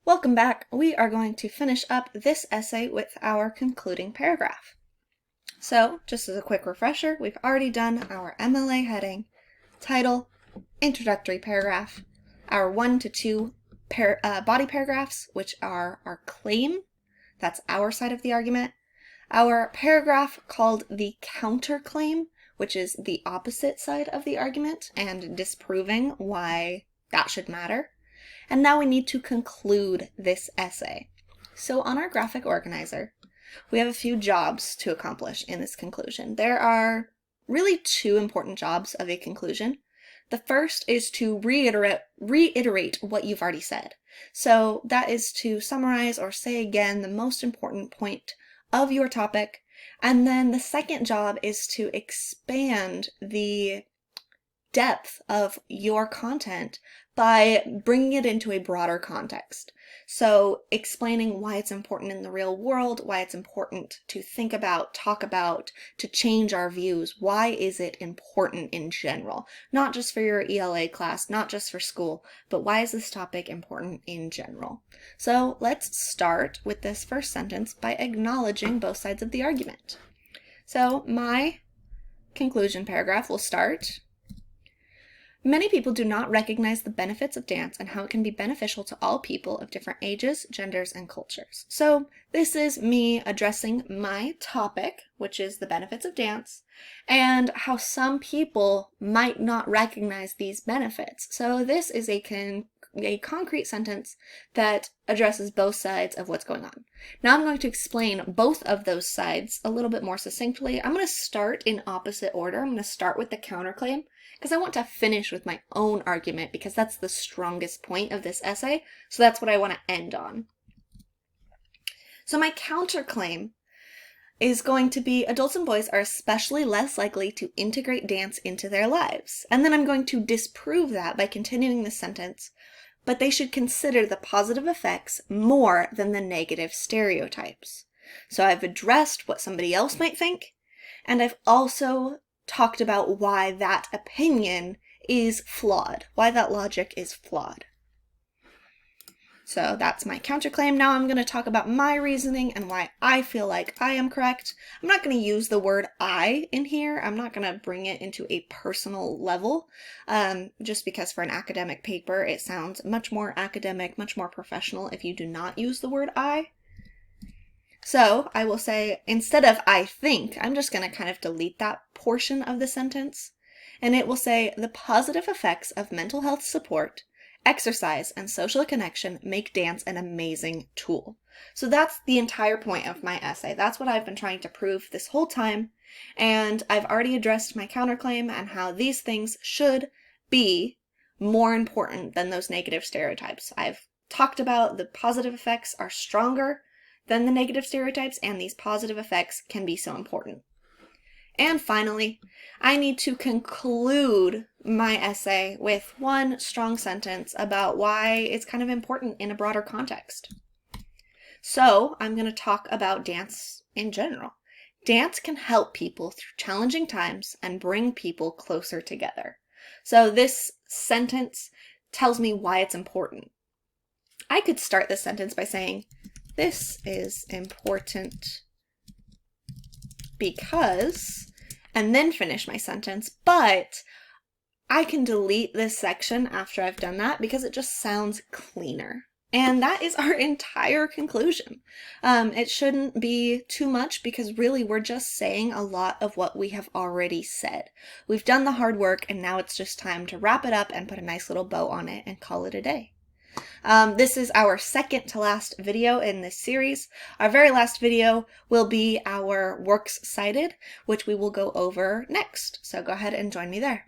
Welcome back. We are going to finish up this essay with our concluding paragraph. So, just as a quick refresher, we've already done our MLA heading, title, introductory paragraph, our 1 to 2 body paragraphs, which are our claim, that's our side of the argument, our paragraph called the counterclaim, which is the opposite side of the argument and disproving why that should matter. And now we need to conclude this essay. So on our graphic organizer, we have a few jobs to accomplish in this conclusion. There are really two important jobs of a conclusion. The first is to reiterate what you've already said. So that is to summarize or say again the most important point of your topic. And then the second job is to expand the depth of your content by bringing it into a broader context. So explaining why it's important in the real world, why it's important to think about, talk about, to change our views. Why is it important in general? Not just for your ELA class, not just for school, but why is this topic important in general? So let's start with this first sentence by acknowledging both sides of the argument. So my conclusion paragraph will start, many people do not recognize the benefits of dance and how it can be beneficial to all people of different ages, genders, and cultures. So this is me addressing my topic, which is the benefits of dance, and how some people might not recognize these benefits. So this is a concrete sentence that addresses both sides of what's going on. Now I'm going to explain both of those sides a little bit more succinctly. I'm going to start in opposite order. I'm going to start with the counterclaim because I want to finish with my own argument because that's the strongest point of this essay. So that's what I want to end on. So my counterclaim is going to be adults and boys are especially less likely to integrate dance into their lives. And then I'm going to disprove that by continuing the sentence, but they should consider the positive effects more than the negative stereotypes. So I've addressed what somebody else might think, and I've also talked about why that opinion is flawed, why that logic is flawed. So that's my counterclaim. Now I'm going to talk about my reasoning and why I feel like I am correct. I'm not going to use the word I in here. I'm not going to bring it into a personal level, just because for an academic paper it sounds much more academic, much more professional if you do not use the word I. So I will say, instead of I think, I'm just going to kind of delete that portion of the sentence, and it will say the positive effects of mental health support, exercise, and social connection make dance an amazing tool. So that's the entire point of my essay. That's what I've been trying to prove this whole time, and I've already addressed my counterclaim and how these things should be more important than those negative stereotypes. I've talked about the positive effects are stronger than the negative stereotypes, and these positive effects can be so important. And finally, I need to conclude my essay with one strong sentence about why it's kind of important in a broader context. So I'm going to talk about dance in general. Dance can help people through challenging times and bring people closer together. So this sentence tells me why it's important. I could start this sentence by saying, this is important because, and then finish my sentence, but I can delete this section after I've done that because it just sounds cleaner. And that is our entire conclusion. It shouldn't be too much because really we're just saying a lot of what we have already said. We've done the hard work and now it's just time to wrap it up and put a nice little bow on it and call it a day. This is our second to last video in this series. Our very last video will be our works cited, which we will go over next. So go ahead and join me there.